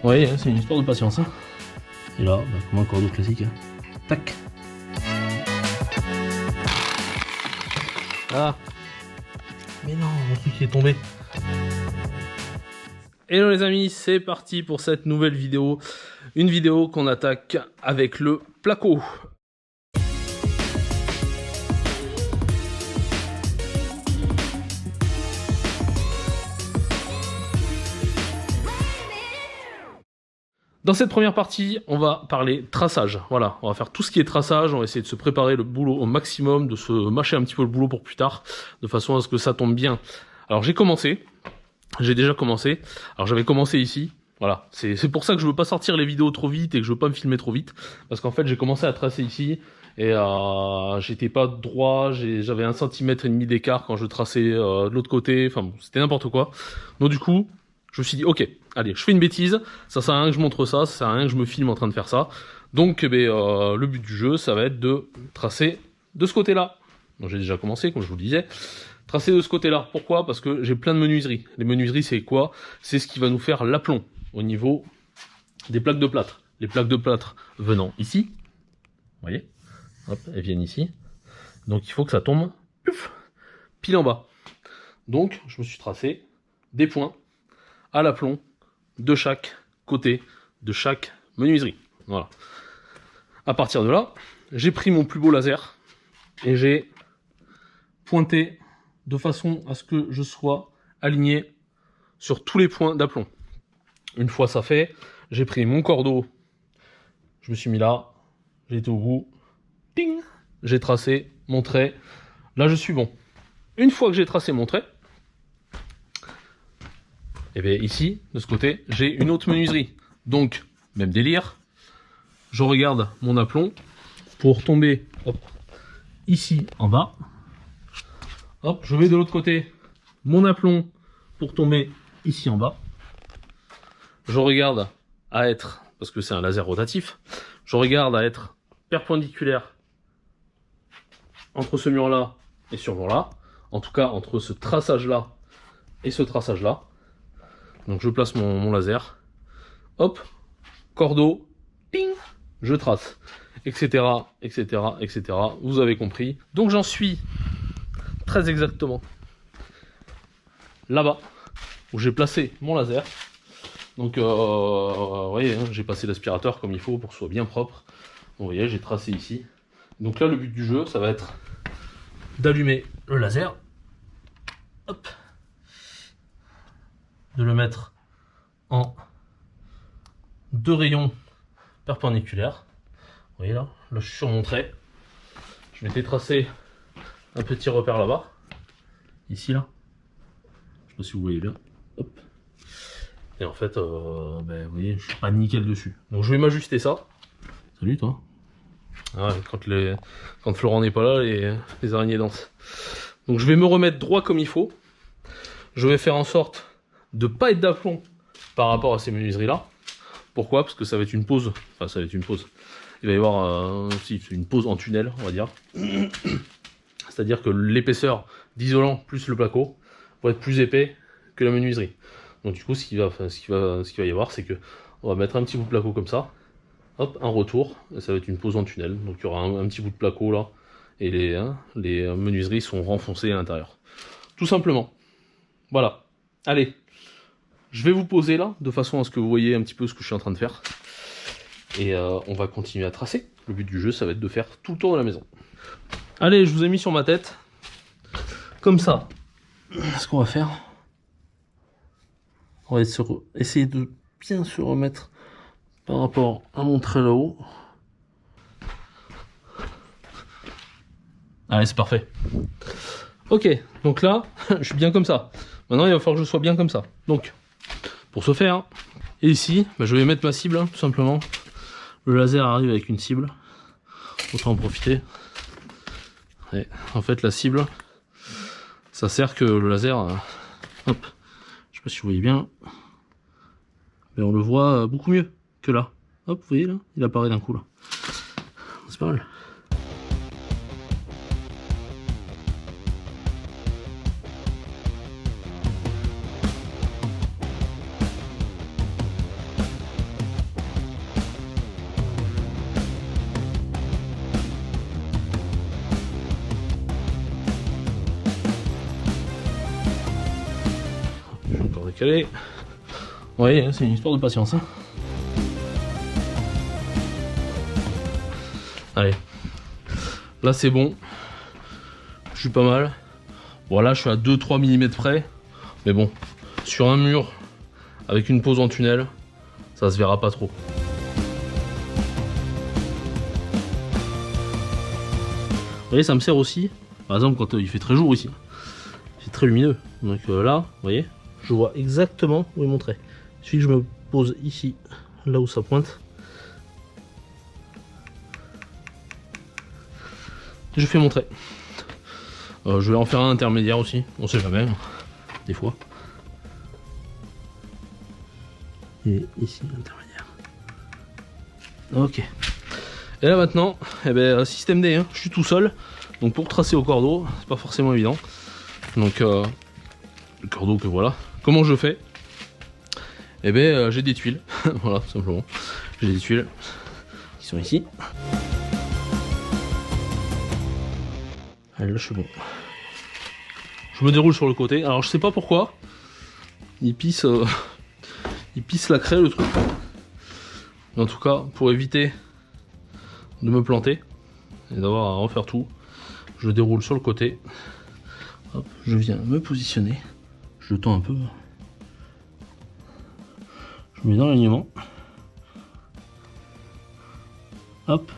Ouais, c'est une histoire de patience. Hein. Et là, bah, comme un cordeau classique. Hein. Tac. Ah. Mais non, mon truc est tombé. Hello les amis, c'est parti pour cette nouvelle vidéo. Une vidéo qu'on attaque avec le placo. Dans cette première partie, on va parler traçage. Voilà, on va faire tout ce qui est traçage, on va essayer de se préparer le boulot au maximum, de se mâcher un petit peu le boulot pour plus tard, de façon à ce que ça tombe bien. Alors j'ai déjà commencé. Alors j'avais commencé ici, voilà. C'est pour ça que je veux pas sortir les vidéos trop vite et que je veux pas me filmer trop vite, parce qu'en fait j'ai commencé à tracer ici et j'étais pas droit, j'avais 1,5 cm d'écart quand je traçais de l'autre côté, enfin c'était n'importe quoi. Donc du coup, je me suis dit, ok, allez, je fais une bêtise, ça sert à rien que je montre ça, ça sert à rien que je me filme en train de faire ça. Donc, le but du jeu, ça va être de tracer de ce côté-là. Donc, j'ai déjà commencé, comme je vous le disais. Tracer de ce côté-là. Pourquoi? Parce que j'ai plein de menuiseries. Les menuiseries, c'est quoi? C'est ce qui va nous faire l'aplomb au niveau des plaques de plâtre. Les plaques de plâtre venant ici, vous voyez, hop, elles viennent ici. Donc, il faut que ça tombe pile en bas. Donc, je me suis tracé des points à l'aplomb de chaque côté de chaque menuiserie. Voilà. À partir de là, j'ai pris mon plus beau laser et j'ai pointé de façon à ce que je sois aligné sur tous les points d'aplomb. Une fois ça fait, j'ai pris mon cordeau, je me suis mis là, j'ai été au bout, ting, j'ai tracé mon trait, là je suis bon. Une fois que j'ai tracé mon trait, et bien ici, de ce côté, j'ai une autre menuiserie. Donc, même délire. Je regarde mon aplomb pour tomber hop, ici en bas. Hop, je vais de l'autre côté. Mon aplomb pour tomber ici en bas. Je regarde à être, parce que c'est un laser rotatif, je regarde à être perpendiculaire entre ce mur-là et ce mur-là. En tout cas, entre ce traçage-là et ce traçage-là. Donc je place mon laser, hop, cordeau, ping, je trace, etc., etc., etc. Vous avez compris. Donc j'en suis très exactement là-bas, où j'ai placé mon laser. Donc vous voyez, hein, j'ai passé l'aspirateur comme il faut pour que ce soit bien propre. Vous voyez, j'ai tracé ici. Donc là, le but du jeu, ça va être d'allumer le laser, hop, de le mettre en 2 rayons perpendiculaires. Vous voyez là, je suis sur mon trait. Je m'étais tracé un petit repère là-bas, ici là. Je sais pas si vous voyez bien. Hop. Et en fait, vous voyez, je suis pas nickel dessus. Donc je vais m'ajuster ça. Salut toi. Ah ouais, quand Florent n'est pas là, les araignées dansent. Donc je vais me remettre droit comme il faut. Je vais faire en sorte de pas être d'aplomb par rapport à ces menuiseries là. Pourquoi? Parce que ça va être une pause. Enfin, ça va être une pause. Il va y avoir une pause en tunnel, on va dire. C'est-à-dire que l'épaisseur d'isolant plus le placo va être plus épais que la menuiserie. Donc du coup, ce qu'il va y avoir, c'est que on va mettre un petit bout de placo comme ça. Hop, un retour. Et ça va être une pause en tunnel. Donc il y aura un petit bout de placo là. Et les menuiseries sont renfoncées à l'intérieur. Tout simplement. Voilà. Allez. Je vais vous poser là, de façon à ce que vous voyez un petit peu ce que je suis en train de faire. Et on va continuer à tracer. Le but du jeu, ça va être de faire tout le tour de la maison. Allez, je vous ai mis sur ma tête. Comme ça. Ce qu'on va faire, on va essayer de bien se remettre par rapport à mon trait là-haut. Allez, c'est parfait. Ok, donc là, je suis bien comme ça. Maintenant, il va falloir que je sois bien comme ça. Donc, pour ce faire, et ici, je vais mettre ma cible, hein, tout simplement. Le laser arrive avec une cible. Autant en profiter. Et en fait, la cible, ça sert que le laser, hop, je sais pas si vous voyez bien, mais on le voit beaucoup mieux que là. Hop, vous voyez là, il apparaît d'un coup là. C'est pas mal. encore décalé. Oui, c'est une histoire de patience. Hein. Allez, là c'est bon. Je suis pas mal. Voilà, je suis à 2-3 mm près. Mais bon, sur un mur avec une pose en tunnel, ça se verra pas trop. Vous voyez, ça me sert aussi, par exemple, quand il fait très jour ici. C'est très lumineux. Donc là, vous voyez, je vois exactement où est mon trait. Il suffit que je me pose ici, là où ça pointe. Je fais mon trait. Je vais en faire un intermédiaire aussi, on sait jamais, des fois. Et ici, l'intermédiaire. Ok. Et là maintenant, eh ben, système D, hein, je suis tout seul. Donc pour tracer au cordeau, c'est pas forcément évident. Donc le cordeau que voilà. Comment je fais? Eh ben j'ai des tuiles, voilà tout simplement. J'ai des tuiles qui sont ici. Allez, là je suis bon. Je me déroule sur le côté. Alors je sais pas pourquoi. Il pisse la craie le truc. Mais en tout cas, pour éviter de me planter et d'avoir à refaire tout, je déroule sur le côté. Hop, je viens me positionner. Je le tends un peu. Je mets dans l'alignement. Hop.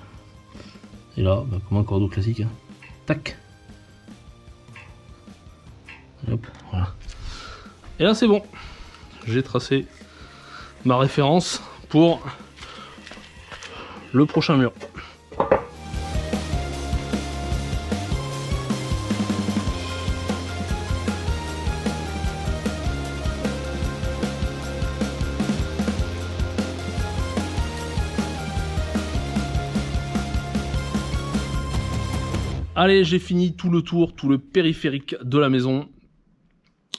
Et là, bah, comme un cordeau classique. Hein. Tac. Et hop, voilà. Et là c'est bon. J'ai tracé ma référence pour le prochain mur. Allez, j'ai fini tout le tour, tout le périphérique de la maison.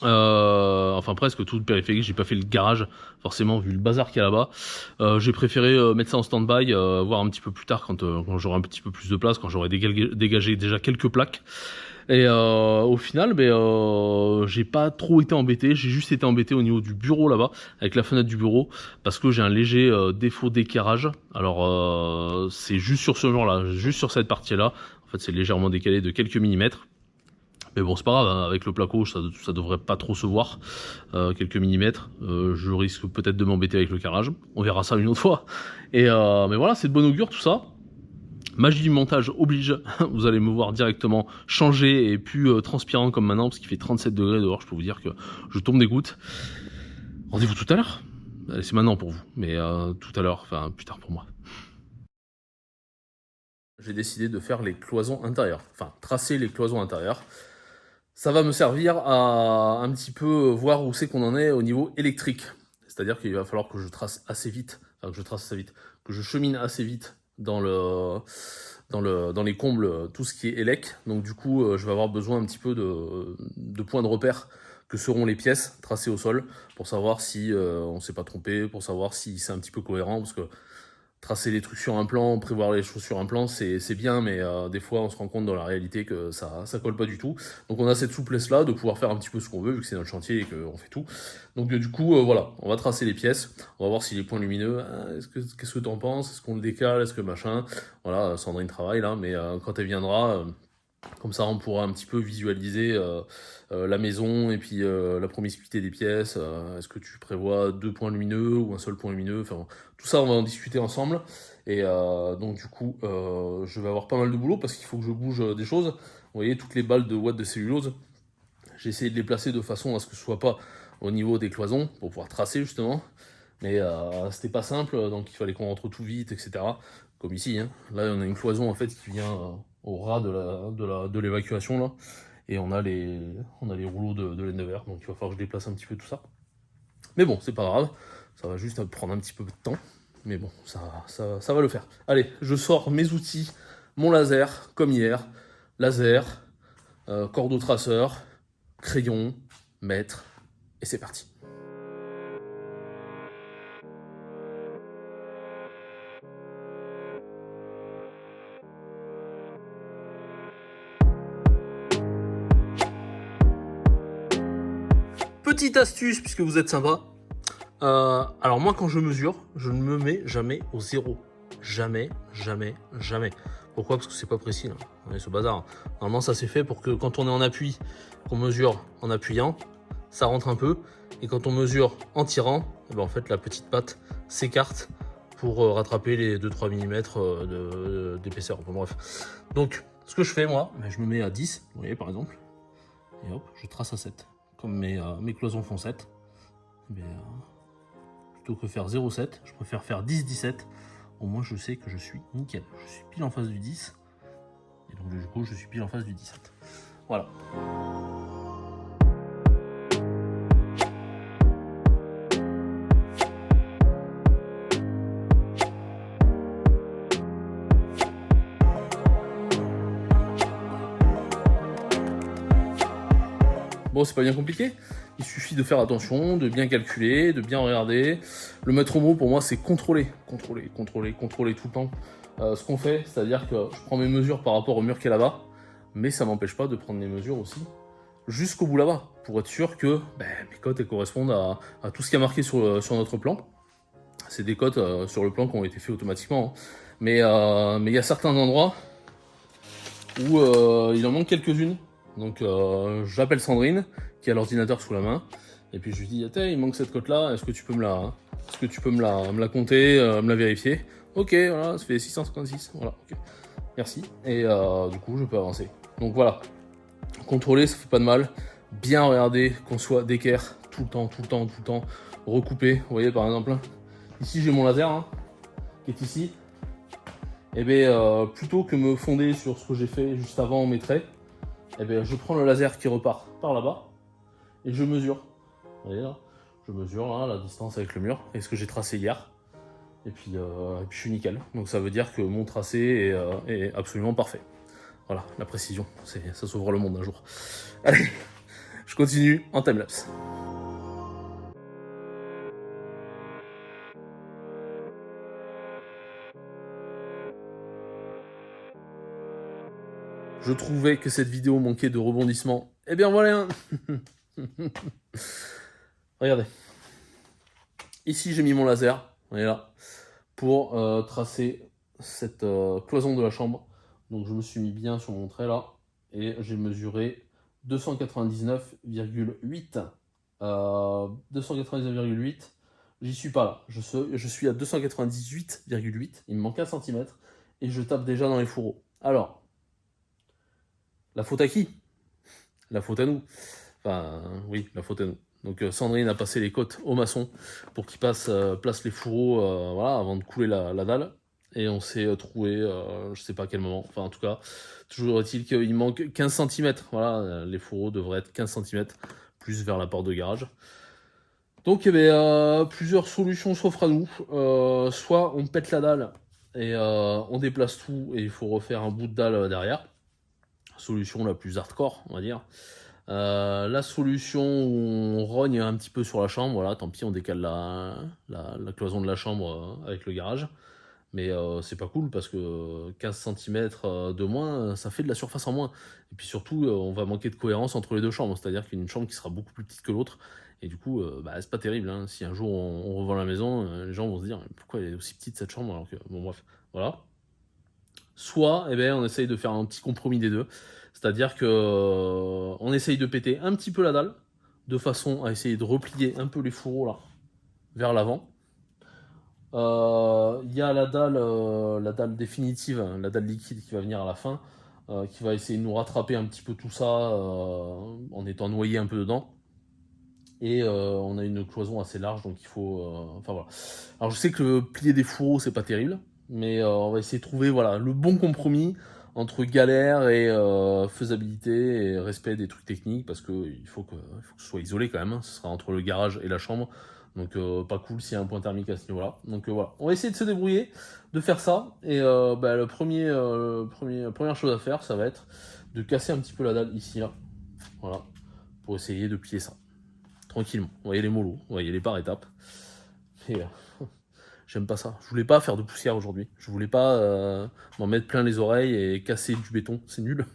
Enfin presque tout le périphérique, j'ai pas fait le garage forcément vu le bazar qu'il y a là-bas. J'ai préféré mettre ça en stand-by, voir un petit peu plus tard quand j'aurai un petit peu plus de place, quand j'aurai dégagé déjà quelques plaques. Et au final, j'ai pas trop été embêté, j'ai juste été embêté au niveau du bureau là-bas, avec la fenêtre du bureau, parce que j'ai un léger défaut d'éclairage. Alors c'est juste sur ce genre-là, juste sur cette partie-là. En fait, c'est légèrement décalé de quelques millimètres. Mais bon, c'est pas grave, hein. Avec le placo, ça devrait pas trop se voir. Quelques millimètres. Je risque peut-être de m'embêter avec le carrelage. On verra ça une autre fois. Et mais voilà, c'est de bon augure tout ça. Magie du montage oblige. Vous allez me voir directement changer et plus transpirant comme maintenant, parce qu'il fait 37 degrés dehors. Je peux vous dire que je tombe des gouttes. Rendez-vous tout à l'heure. Allez, c'est maintenant pour vous, mais tout à l'heure, enfin plus tard pour moi. J'ai décidé de faire les cloisons intérieures, enfin tracer les cloisons intérieures. Ça va me servir à un petit peu voir où c'est qu'on en est au niveau électrique. C'est-à-dire qu'il va falloir que je trace assez vite, enfin que je trace assez vite, que je chemine assez vite dans les combles, tout ce qui est élec. Donc du coup, je vais avoir besoin un petit peu de points de repère que seront les pièces tracées au sol pour savoir si on ne s'est pas trompé, pour savoir si c'est un petit peu cohérent, parce que tracer les trucs sur un plan, prévoir les choses sur un plan, c'est bien, mais des fois on se rend compte dans la réalité que ça colle pas du tout. Donc on a cette souplesse-là de pouvoir faire un petit peu ce qu'on veut, vu que c'est notre chantier et qu'on fait tout. Donc du coup, voilà, on va tracer les pièces, on va voir si les points lumineux, qu'est-ce que t'en penses, est-ce qu'on le décale, est-ce que machin, voilà, Sandrine travaille là, mais quand elle viendra... Comme ça, on pourra un petit peu visualiser la maison et puis la promiscuité des pièces. Est-ce que tu prévois 2 points lumineux ou un seul point lumineux? Enfin, tout ça, on va en discuter ensemble. Et donc, du coup, je vais avoir pas mal de boulot parce qu'il faut que je bouge des choses. Vous voyez, toutes les balles de watts de cellulose, j'ai essayé de les placer de façon à ce que ce soit pas au niveau des cloisons pour pouvoir tracer justement. Mais c'était pas simple, donc il fallait qu'on rentre tout vite, etc. Comme ici, hein. Là, on a une cloison en fait qui vient au ras de l'évacuation là, et on a les rouleaux de laine de verre, donc il va falloir que je déplace un petit peu tout ça. Mais bon, c'est pas grave, ça va juste prendre un petit peu de temps, mais bon, ça va le faire. Allez, je sors mes outils, mon laser, comme hier, laser, cordeau traceur, crayon, mètre, et c'est parti. Petite astuce, puisque vous êtes sympa. Alors moi, quand je mesure, je ne me mets jamais au zéro. Jamais, jamais, jamais. Pourquoi? Parce que c'est pas précis, là. On est ce bazar. Normalement, ça c'est fait pour que quand on est en appui, qu'on mesure en appuyant, ça rentre un peu. Et quand on mesure en tirant, eh ben, en fait, la petite patte s'écarte pour rattraper les 2-3 mm d'épaisseur. Bon, bref. Donc, ce que je fais, moi, ben, je me mets à 10, vous voyez, par exemple. Et hop, je trace à 7. Comme mes cloisons font 7. Mais, plutôt que faire 0,7, je préfère faire 10-17. Au moins, je sais que je suis nickel. Je suis pile en face du 10. Et donc, du coup, je suis pile en face du 17. Voilà. Bon, c'est pas bien compliqué. Il suffit de faire attention, de bien calculer, de bien regarder. Le maître mot, pour moi, c'est contrôler. Contrôler, contrôler, contrôler tout le temps. Ce qu'on fait, c'est-à-dire que je prends mes mesures par rapport au mur qui est là-bas, mais ça m'empêche pas de prendre les mesures aussi jusqu'au bout là-bas, pour être sûr que mes cotes elles correspondent à tout ce qui a marqué sur notre plan. C'est des cotes sur le plan qui ont été faits automatiquement. Hein. Mais il y a certains endroits où il en manque quelques-unes. Donc j'appelle Sandrine, qui a l'ordinateur sous la main, et puis je lui dis, il manque cette cote-là, est-ce que tu peux me la compter, me la vérifier? Ok, voilà, ça fait 656, voilà, ok. Merci, et du coup je peux avancer. Donc voilà, contrôler ça fait pas de mal, bien regarder qu'on soit d'équerre tout le temps, tout le temps, tout le temps, recouper. Vous voyez par exemple, ici j'ai mon laser, hein, qui est ici, et bien plutôt que me fonder sur ce que j'ai fait juste avant mes traits, et bien je prends le laser qui repart par là-bas, et je mesure. Vous voyez là, je mesure là, la distance avec le mur, et ce que j'ai tracé hier. Et puis je suis nickel. Donc ça veut dire que mon tracé est absolument parfait. Voilà, la précision, ça sauvera le monde un jour. Allez, je continue en timelapse. Je trouvais que cette vidéo manquait de rebondissement. Eh bien voilà. Regardez. Ici j'ai mis mon laser, vous voyez là, pour tracer cette cloison de la chambre. Donc je me suis mis bien sur mon trait là, et j'ai mesuré 299,8. 299,8. J'y suis pas là, je suis à 298,8. Il me manque 1 cm, et je tape déjà dans les fourreaux. Alors, la faute à qui? La faute à nous. Enfin, oui, la faute à nous. Donc Sandrine a passé les cotes au maçon pour qu'il place les fourreaux voilà, avant de couler la dalle. Et on s'est trouvé, je sais pas à quel moment, enfin en tout cas, toujours est-il qu'il manque 15 cm. Voilà, les fourreaux devraient être 15 cm, plus vers la porte de garage. Donc il y avait plusieurs solutions s'offrent à nous. Soit on pète la dalle et on déplace tout et il faut refaire un bout de dalle derrière. Solution la plus hardcore, on va dire. La solution où on rogne un petit peu sur la chambre, voilà, tant pis, on décale la cloison de la chambre avec le garage. Mais c'est pas cool parce que 15 cm de moins, ça fait de la surface en moins. Et puis surtout, on va manquer de cohérence entre les deux chambres. C'est-à-dire qu'il y a une chambre qui sera beaucoup plus petite que l'autre. Et du coup, c'est pas terrible. Hein. Si un jour on revend la maison, les gens vont se dire pourquoi elle est aussi petite cette chambre alors que... Bon bref, voilà. Soit on essaye de faire un petit compromis des deux. C'est-à-dire que on essaye de péter un petit peu la dalle, de façon à essayer de replier un peu les fourreaux là, vers l'avant. Il y a la dalle définitive, hein, la dalle liquide qui va venir à la fin, qui va essayer de nous rattraper un petit peu tout ça en étant noyé un peu dedans. Et on a une cloison assez large, donc il faut... enfin voilà. Alors je sais que plier des fourreaux, c'est pas terrible, mais on va essayer de trouver voilà, le bon compromis entre galère et faisabilité et respect des trucs techniques, parce qu'il faut que ce soit isolé quand même, hein. Ce sera entre le garage et la chambre, donc pas cool s'il y a un point thermique à ce niveau-là. Donc voilà, on va essayer de se débrouiller, de faire ça, et la première chose à faire, ça va être de casser un petit peu la dalle ici, là, voilà, pour essayer de plier ça. Tranquillement, on va y aller mollo, on va y aller par étapes. Et j'aime pas ça. Je voulais pas faire de poussière aujourd'hui. Je voulais pas m'en mettre plein les oreilles et casser du béton. C'est nul.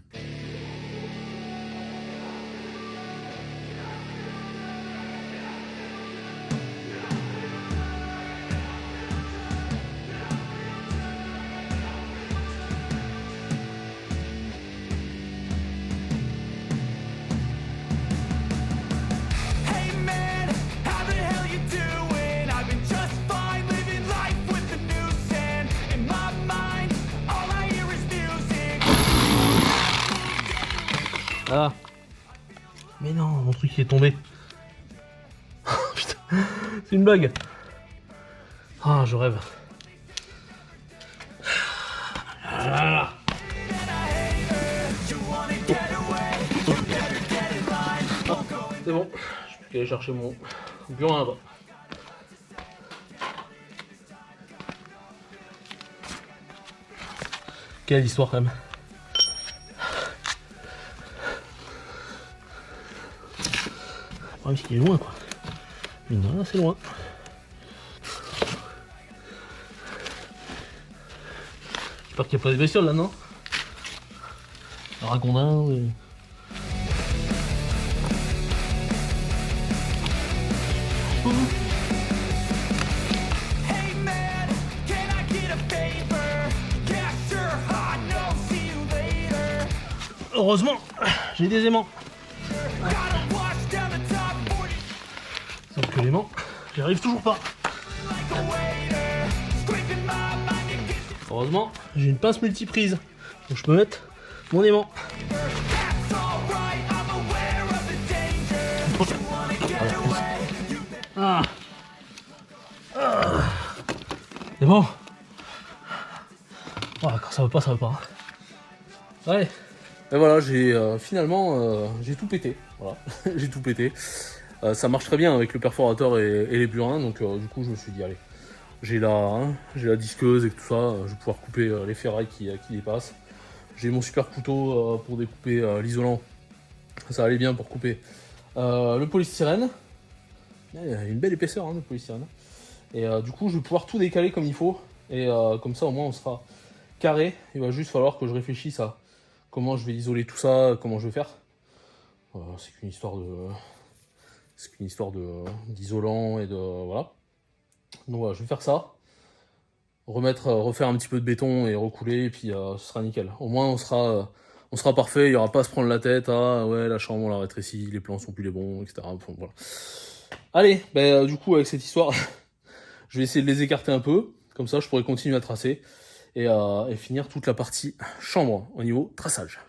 Ah. Mais non, mon truc il est tombé. Putain, c'est une blague. Ah, je rêve. Ah. C'est bon, je peux aller chercher mon bureau là-bas. Quelle histoire quand même. Le problème c'est qu'il est loin quoi. Mais non, c'est loin. J'espère qu'il n'y a pas des bestioles là, non? Un ragondin. Heureusement, j'ai des aimants. Sauf que l'aimant, j'y arrive toujours pas. Heureusement, j'ai une pince multiprise. Donc je peux mettre mon aimant. Ah. C'est bon. Voilà, quand ça veut pas, ça veut pas. Allez. Et voilà, j'ai finalement j'ai tout pété. Voilà, j'ai tout pété. Ça marche très bien avec le perforateur et les burins, donc du coup je me suis dit allez, j'ai la disqueuse et tout ça, je vais pouvoir couper les ferrailles qui dépassent. J'ai mon super couteau pour découper l'isolant, ça allait bien pour couper le polystyrène. Il y a une belle épaisseur hein, de polystyrène. Et du coup je vais pouvoir tout décaler comme il faut, et comme ça au moins on sera carré. Il va juste falloir que je réfléchisse à comment je vais isoler tout ça, comment je vais faire. C'est qu'une histoire d'isolant et de voilà. Donc voilà, je vais faire ça, refaire un petit peu de béton et recouler, et puis ce sera nickel. Au moins on sera parfait, il n'y aura pas à se prendre la tête, ah ouais la chambre on l'a rétrécie, les plans sont plus les bons, etc. Enfin, voilà. Allez, du coup avec cette histoire, je vais essayer de les écarter un peu, comme ça je pourrai continuer à tracer et finir toute la partie chambre au niveau traçage.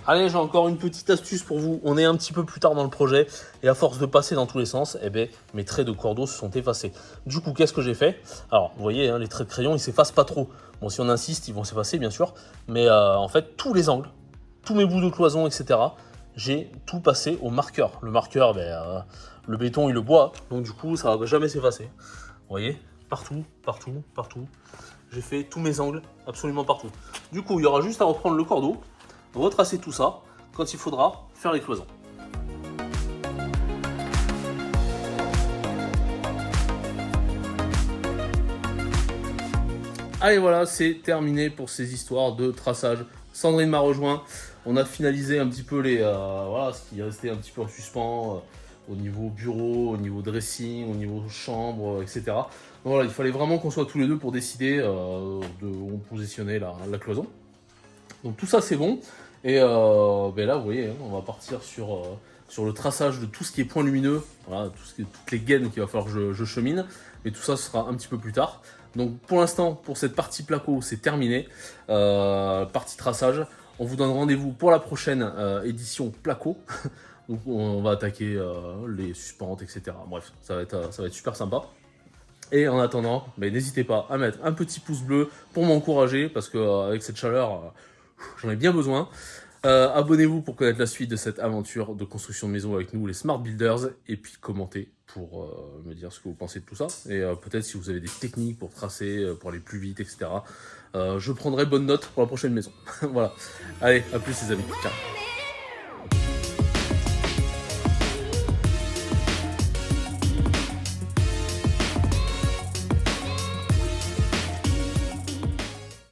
Allez, j'ai encore une petite astuce pour vous. On est un petit peu plus tard dans le projet et à force de passer dans tous les sens, eh ben, mes traits de cordeau se sont effacés. Du coup, qu'est-ce que j'ai fait? Alors, vous voyez, hein, les traits de crayon, ils s'effacent pas trop. Bon, si on insiste, ils vont s'effacer, bien sûr. Mais en fait, tous les angles, tous mes bouts de cloison, etc., j'ai tout passé au marqueur. Le marqueur, le béton, il le boit. Donc, du coup, ça va jamais s'effacer. Vous voyez? Partout, partout, partout. J'ai fait tous mes angles, absolument partout. Du coup, il y aura juste à reprendre le cordeau, retracer tout ça quand il faudra faire les cloisons. Allez voilà, c'est terminé pour ces histoires de traçage. Sandrine m'a rejoint, on a finalisé un petit peu voilà, ce qui restait un petit peu en suspens au niveau bureau, au niveau dressing, au niveau chambre, etc. Donc voilà, il fallait vraiment qu'on soit tous les deux pour décider de où on positionnait la cloison. Donc tout ça c'est bon. Et là vous voyez, hein, on va partir sur le traçage de tout ce qui est point lumineux, voilà, toutes les gaines qu'il va falloir que je chemine, mais tout ça ce sera un petit peu plus tard. Donc pour l'instant, pour cette partie placo, c'est terminé, partie traçage. On vous donne rendez-vous pour la prochaine édition placo. Donc on va attaquer les suspentes, etc. Bref, ça va être super sympa. Et en attendant, n'hésitez pas à mettre un petit pouce bleu pour m'encourager, parce que avec cette chaleur, j'en ai bien besoin. Abonnez-vous pour connaître la suite de cette aventure de construction de maison avec nous, les Smart Builders. Et puis commentez pour me dire ce que vous pensez de tout ça. Et peut-être si vous avez des techniques pour tracer, pour aller plus vite, etc. Je prendrai bonne note pour la prochaine maison. Voilà. Allez, à plus les amis. Ciao.